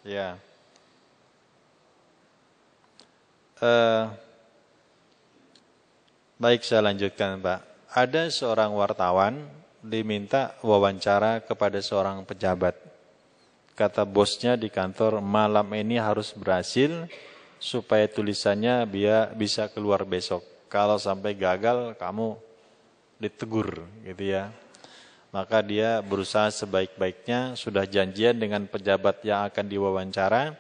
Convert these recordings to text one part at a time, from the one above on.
Ya. Eh, Baik, saya lanjutkan, Pak. Ada seorang wartawan diminta wawancara kepada seorang pejabat. Kata bosnya di kantor, malam ini harus berhasil supaya tulisannya bisa keluar besok. Kalau sampai gagal, kamu ditegur, gitu ya. Maka dia berusaha sebaik-baiknya, sudah janjian dengan pejabat yang akan diwawancara.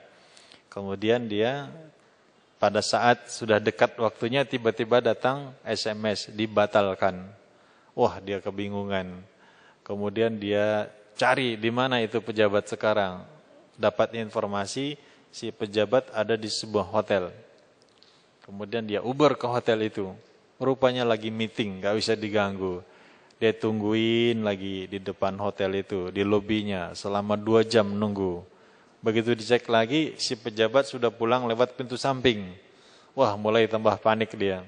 Kemudian dia pada saat sudah dekat waktunya tiba-tiba datang SMS dibatalkan. Wah, dia kebingungan. Kemudian dia cari di mana itu pejabat sekarang. Dapat informasi si pejabat ada di sebuah hotel. Kemudian dia Uber ke hotel itu. Rupanya lagi meeting, gak bisa diganggu. Dia tungguin lagi di depan hotel itu, di lobinya selama 2 jam nunggu. Begitu dicek lagi, si pejabat sudah pulang lewat pintu samping. Wah, mulai tambah panik dia.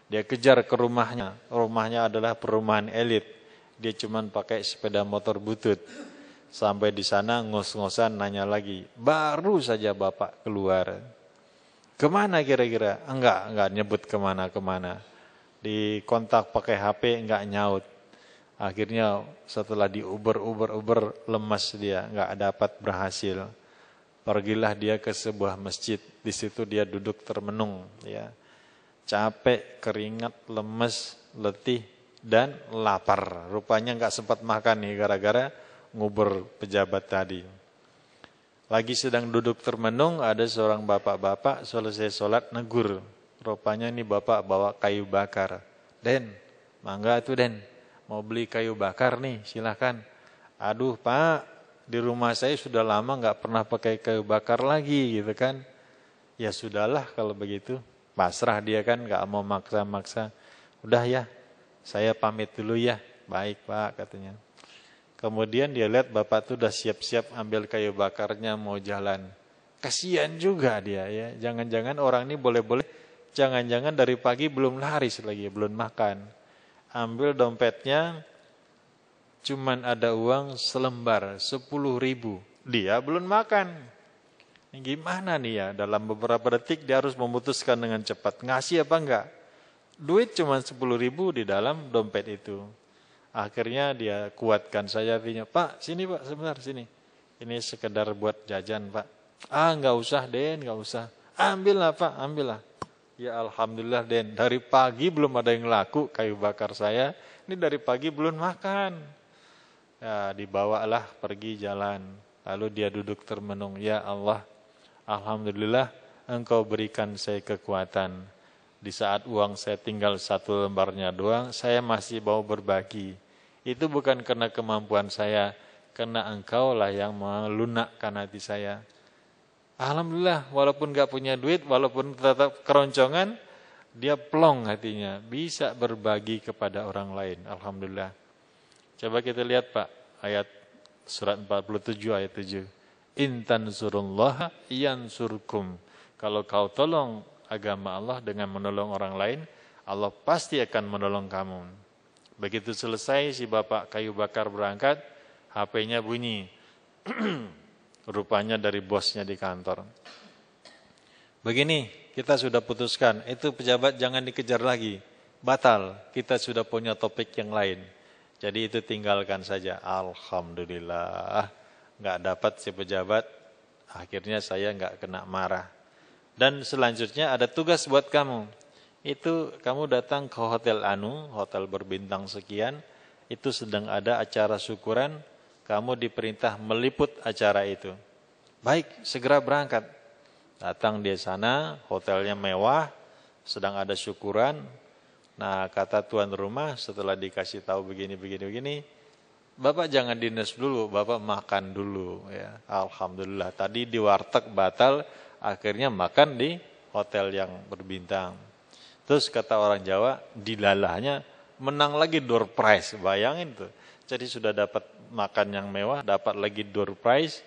Dia kejar ke rumahnya. Rumahnya adalah perumahan elit. Dia cuman pakai sepeda motor butut. Sampai di sana ngos-ngosan nanya lagi. Baru saja bapak keluar. Kemana kira-kira? Enggak nyebut kemana-kemana. Di kontak pakai HP enggak nyaut. Akhirnya setelah di Uber lemas dia, enggak dapat berhasil. Pergilah dia ke sebuah masjid. Di situ dia duduk termenung, ya. Capek, keringat, lemes, letih, dan lapar. Rupanya enggak sempat makan nih gara-gara ngubur pejabat tadi. Lagi sedang duduk termenung, ada seorang bapak-bapak selesai sholat negur. Rupanya ini bapak bawa kayu bakar. Den, mangga tuh Den, mau beli kayu bakar nih, silakan. Aduh Pak, di rumah saya sudah lama nggak pernah pakai kayu bakar lagi gitu kan. Ya sudahlah kalau begitu. Pasrah dia kan, nggak mau maksa-maksa. Udah ya, saya pamit dulu ya. Baik Pak katanya. Kemudian dia lihat bapak tuh udah siap-siap ambil kayu bakarnya mau jalan. Kasihan juga dia ya. Jangan-jangan orang ini boleh-boleh, jangan-jangan dari pagi belum laris lagi, belum makan. Ambil dompetnya, cuman ada uang selembar 10.000. Dia belum makan. Ini gimana nih ya? Dalam beberapa detik dia harus memutuskan dengan cepat. Ngasih apa enggak? Duit cuman 10.000 di dalam dompet itu. Akhirnya dia kuatkan saja hatinya. Pak, sini Pak, sebentar sini. Ini sekedar buat jajan Pak. Ah, enggak usah Den, enggak usah. Ambillah Pak, ambillah. Ya Alhamdulillah Den, dari pagi belum ada yang laku kayu bakar saya. Ini dari pagi belum makan. Ya, dibawalah pergi jalan. Lalu dia duduk termenung. Ya Allah, Alhamdulillah Engkau berikan saya kekuatan. Di saat uang saya tinggal 1 lembarnya doang, saya masih mau berbagi. Itu bukan karena kemampuan saya, karena Engkau lah yang melunakkan hati saya. Alhamdulillah, walaupun gak punya duit, walaupun tetap keroncongan, dia plong hatinya, bisa berbagi kepada orang lain. Alhamdulillah. Coba kita lihat Pak, ayat surat 47 ayat 7. In tansurullaha yansurkum. Kalau kau tolong agama Allah dengan menolong orang lain, Allah pasti akan menolong kamu. Begitu selesai si bapak kayu bakar berangkat, HP-nya bunyi. Rupanya dari bosnya di kantor. Begini, kita sudah putuskan, itu pejabat jangan dikejar lagi. Batal, kita sudah punya topik yang lain. Jadi itu tinggalkan saja. Alhamdulillah, nggak dapat si pejabat. Akhirnya saya nggak kena marah. Dan selanjutnya ada tugas buat kamu. Itu kamu datang ke hotel Anu, hotel berbintang sekian. Itu sedang ada acara syukuran. Kamu diperintah meliput acara itu. Baik, segera berangkat. Datang di sana, hotelnya mewah, sedang ada syukuran. Nah, kata tuan rumah setelah dikasih tahu begini, Bapak jangan dinas dulu, Bapak makan dulu. Ya, Alhamdulillah, tadi di warteg batal, akhirnya makan di hotel yang berbintang. Terus kata orang Jawa, dilalahnya menang lagi door prize, bayangin tuh. Jadi sudah dapat makan yang mewah, dapat lagi door prize.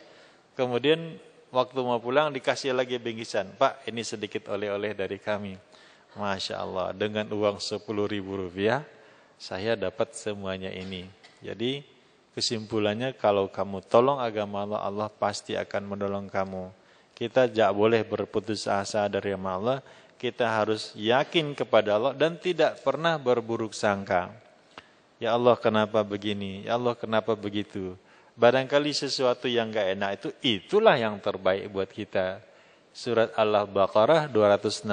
Kemudian waktu mau pulang dikasih lagi bingkisan. Pak, ini sedikit oleh-oleh dari kami. Masya Allah, dengan uang 10.000 rupiah, saya dapat semuanya ini. Jadi Kesimpulannya kalau kamu tolong agama Allah, Allah pasti akan menolong kamu. Kita tidak boleh berputus asa dari agama Allah. Kita harus yakin kepada Allah dan tidak pernah berburuk sangka. Ya Allah kenapa begini? Ya Allah kenapa begitu? Barangkali sesuatu yang gak enak itulah yang terbaik buat kita. Surat Al-Baqarah 216.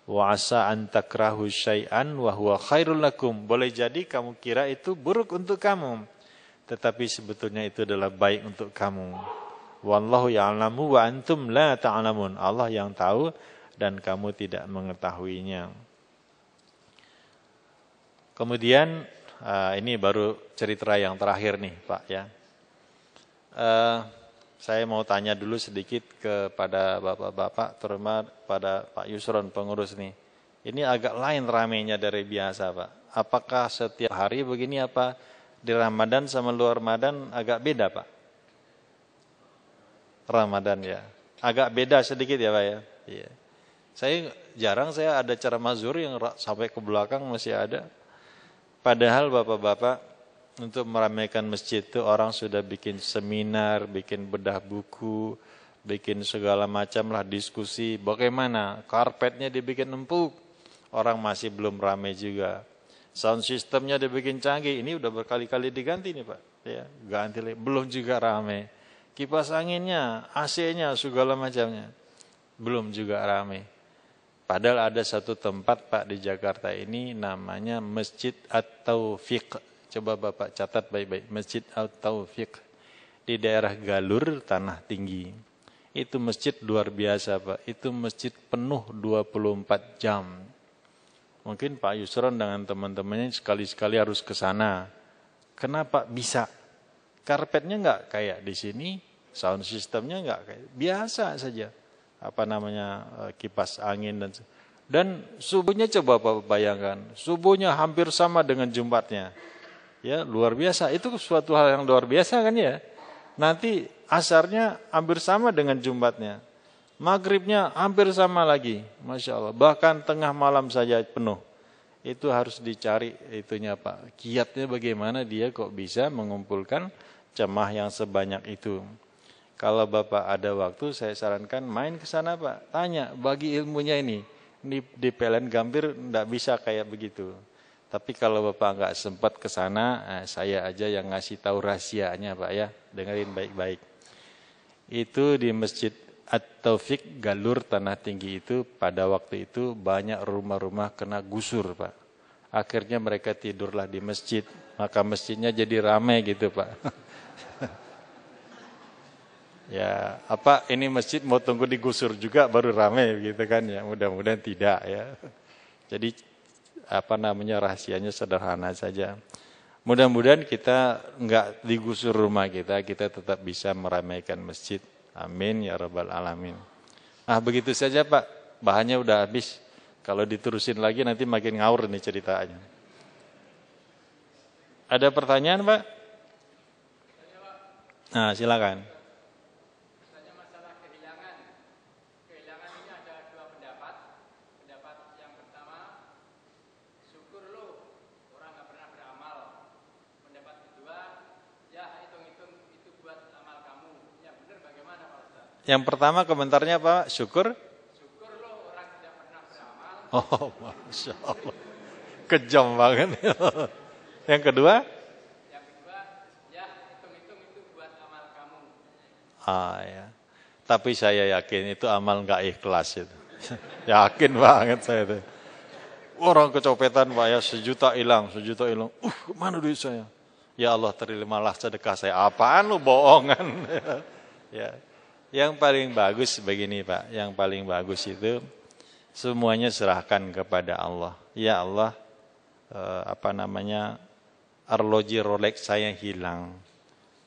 Wa asa an takrahu syai'an wa huwa khairul lakum. Boleh jadi kamu kira itu buruk untuk kamu, tetapi sebetulnya itu adalah baik untuk kamu. Wallahu ya'lamu wa antum la ta'lamun. Allah yang tahu dan kamu tidak mengetahuinya. Kemudian ini baru cerita yang terakhir nih Pak ya. Saya mau tanya dulu sedikit kepada bapak-bapak, terutama pada Pak Yusron pengurus nih. Ini agak lain ramenya dari biasa Pak. Apakah setiap hari begini apa di Ramadan sama luar Ramadan agak beda Pak? Ramadan ya. Agak beda sedikit ya Pak ya. Iya. Jarang saya ada ceramah zuhur yang sampai ke belakang masih ada. Padahal bapak-bapak untuk meramaikan masjid itu orang sudah bikin seminar, bikin bedah buku, bikin segala macam lah diskusi. Bagaimana? Karpetnya dibikin empuk, orang masih belum ramai juga. Sound systemnya dibikin canggih, ini udah berkali-kali diganti nih Pak. Ya, ganti belum juga ramai. Kipas anginnya, AC-nya, segala macamnya, belum juga ramai. Padahal ada satu tempat Pak di Jakarta ini namanya Masjid At-Taufiq. Coba Bapak catat baik-baik. Masjid At-Taufiq di daerah Galur, Tanah Tinggi. Itu masjid luar biasa Pak. Itu masjid penuh 24 jam. Mungkin Pak Yusron dengan teman-temannya sekali-sekali harus ke sana. Kenapa bisa? Karpetnya enggak kayak di sini, sound systemnya enggak kayak biasa saja. Kipas angin dan subuhnya coba Bapak bayangkan, subuhnya hampir sama dengan Jumatnya. Ya, luar biasa. Itu suatu hal yang luar biasa kan ya. Nanti asarnya hampir sama dengan Jumatnya. Maghribnya hampir sama lagi. Masya Allah. Bahkan tengah malam saja penuh. Itu harus dicari itunya Pak. Kiatnya bagaimana dia kok bisa mengumpulkan jemaah yang sebanyak itu. Kalau Bapak ada waktu, saya sarankan main ke sana Pak. Tanya, bagi ilmunya ini. Di PLN Gambir enggak bisa kayak begitu. Tapi kalau Bapak enggak sempat ke sana, saya aja yang ngasih tahu rahasianya Pak ya. Dengerin baik-baik. Itu di Masjid At-Taufiq Galur Tanah Tinggi itu pada waktu itu banyak rumah-rumah kena gusur Pak. Akhirnya mereka tidurlah di masjid. Maka masjidnya jadi ramai gitu Pak. Ya, ini masjid mau tunggu digusur juga baru ramai gitu kan ya. Mudah-mudahan tidak ya. Jadi rahasianya sederhana saja. Mudah-mudahan kita enggak digusur rumah kita tetap bisa meramaikan masjid. Amin ya rabbal alamin. Begitu saja Pak. Bahannya udah habis. Kalau diterusin lagi nanti makin ngawur nih ceritanya. Ada pertanyaan Pak? Silakan. Yang pertama komentarnya Pak, syukur loh orang tidak pernah beramal. Oh, Masya Allah. Kejam banget. Yang kedua? Yang kedua, ya hitung-hitung itu buat amal kamu. Ya. Tapi saya yakin itu amal enggak ikhlas itu. Yakin banget saya itu. Orang kecopetan Pak ya, 1 juta hilang. Mana duit saya? Ya Allah, terimalah sedekah saya. Apaan lu bohongan? Ya. Yang paling bagus begini Pak, yang paling bagus itu semuanya serahkan kepada Allah. Ya Allah, arloji Rolex saya hilang.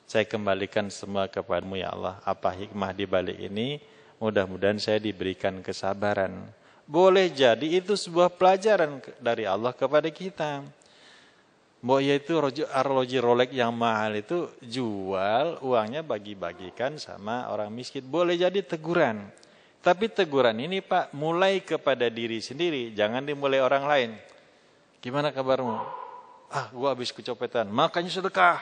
Saya kembalikan semua kepadamu ya Allah. Apa hikmah di balik ini? Mudah-mudahan saya diberikan kesabaran. Boleh jadi itu sebuah pelajaran dari Allah kepada kita. Yaitu arloji Rolex yang mahal itu jual, uangnya bagi-bagikan sama orang miskin. Boleh jadi teguran. Tapi teguran ini Pak mulai kepada diri sendiri, jangan dimulai orang lain. Gimana kabarmu? Gua habis kecopetan, makanya sedekah.